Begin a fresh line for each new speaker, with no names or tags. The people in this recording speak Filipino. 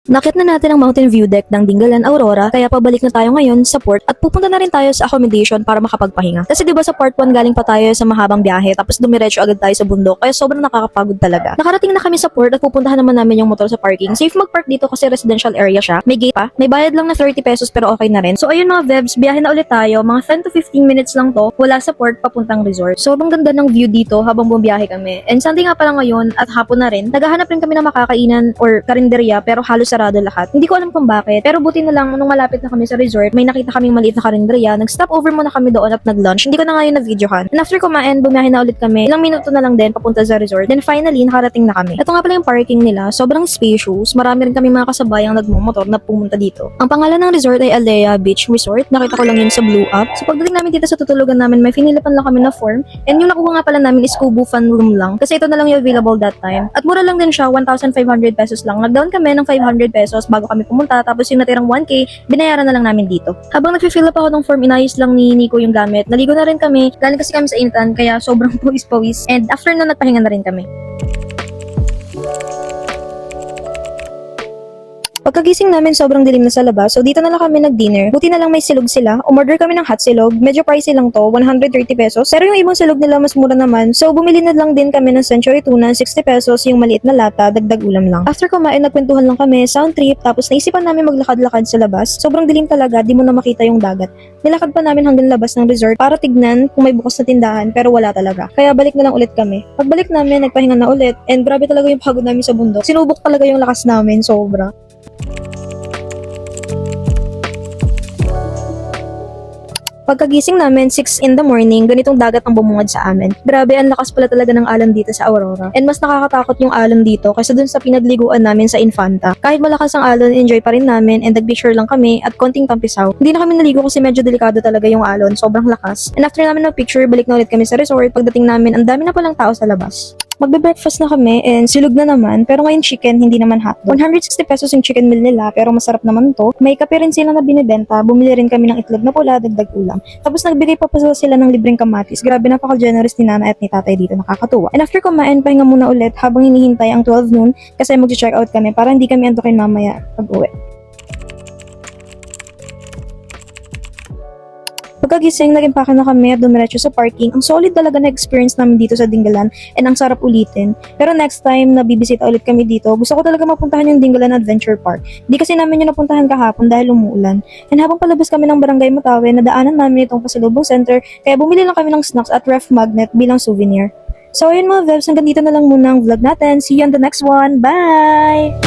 Nakit na natin ang Mountain View Deck ng Dingalan Aurora, kaya pabalik na tayo ngayon sa port at pupunta na rin tayo sa accommodation para makapagpahinga. Kasi diba sa part 1 galing pa tayo sa mahabang biyahe tapos dumiretso agad tayo sa bundok kaya sobrang nakakapagod talaga. Nakarating na kami sa port at pupuntahan naman namin yung motor sa parking. Safe mag-park dito kasi residential area siya. May gate pa, may bayad lang na 30 pesos pero okay na rin. So ayun mga vebs, biyahe na ulit tayo. Mga 10 to 15 minutes lang to wala sa port papuntang resort. Sobrang ganda ng view dito habang bumiyahe kami. And Sunday nga pala ngayon at hapon na rin, naghahanap rin kami ng makakainan or karinderya pero halos sarado lahat. Hindi ko alam kung bakit, pero buti na lang nung malapit na kami sa resort, may nakita kaming maliit na karinderya. Nag-stop over muna kami doon at nag-lunch. Hindi ko na ngayon na-videohan. And after kumain, bumiyahe na ulit kami. Ilang minuto na lang din papunta sa resort. Then finally, nakarating na kami. Ito nga pala yung parking nila. Sobrang spacious. Marami rin kami mga kasabayang nagmumotor na pumunta dito. Ang pangalan ng resort ay Alea Beach Resort. Nakita ko lang yun sa Blue App. So pagdating namin dito sa tutulugan namin, may finilipan lang kami na form. And yung nakuha nga pala namin is Kubo Fun Room lang. Kasi ito na lang yung available that time. At mura lang din siya, 1,500 pesos lang. Nag-down kami ng 500 pesos bago kami pumunta. Tapos yung natirang 1K, binayaran na lang namin dito. Habang nag-fill up ako ng form, inayos lang ni Nico yung gamit. Naligo na rin kami. Galing kasi kami sa initan, kaya sobrang pawis-pawis. And after na nagpahinga na rin kami. Pagkagising namin, sobrang dilim na sa labas, so dito na lang kami nag-dinner. Buti na lang may silog sila. Umorder kami ng hot silog. Medyo pricey lang to, 130 pesos. Pero yung ibang silog nila mas mura naman. So bumili na lang din kami ng Century Tuna, 60 pesos yung maliit na lata, dagdag ulam lang. After kumain, nagkwentuhan lang kami, sound trip, tapos naisipan namin maglakad-lakad sa labas. Sobrang dilim talaga, di mo na makita yung dagat. Nilakad pa namin hanggang labas ng resort para tignan kung may bukas na tindahan, pero wala talaga. Kaya balik na lang ulit kami. Pagbalik namin, nagpahinga na ulit, and grabe talaga yung pagod namin sa bundok. Sinubok talaga yung lakas namin, sobra. Pagkagising namin, 6 in the morning, ganitong dagat ang bumungad sa amin. Grabe, ang lakas pala talaga ng alon dito sa Aurora. And mas nakakatakot yung alon dito kaysa dun sa pinagliguan namin sa Infanta. Kahit malakas ang alon, enjoy pa rin namin and nag-picture lang kami at konting tampisaw. Hindi na kami naligo kasi medyo delikado talaga yung alon, sobrang lakas. And after namin mag-picture, balik na ulit kami sa resort. Pagdating namin, ang dami na palang tao sa labas. Magbe-breakfast na kami and silog na naman, pero ngayon chicken, hindi naman hotdog. 160 pesos yung chicken meal nila, pero masarap naman to. May kape rin sila na binibenta, bumili rin kami ng itlog na pula, dagdag ulam. Tapos nagbigay pa sila ng libreng kamatis. Grabe, napaka-generous ni Nana at ni Tatay dito, nakakatuwa. And after kumain, pahinga muna ulit habang hinihintay ang 12 noon kasi mag-check out kami para hindi kami antukin mamaya pag-uwi. Pagkagising, nag-impake na kami at dumiretso sa parking. Ang solid talaga na experience namin dito sa Dingalan and ang sarap ulitin. Pero next time na bibisita ulit kami dito, gusto ko talaga mapuntahan yung Dingalan Adventure Park. Di kasi namin yung napuntahan kahapon dahil umuulan. And habang palabas kami ng Barangay Matawe, nadaanan namin itong pasalubong center, kaya bumili lang kami ng snacks at ref magnet bilang souvenir. So ayun mga vebs, hanggang dito na lang muna ang vlog natin. See you on the next one. Bye!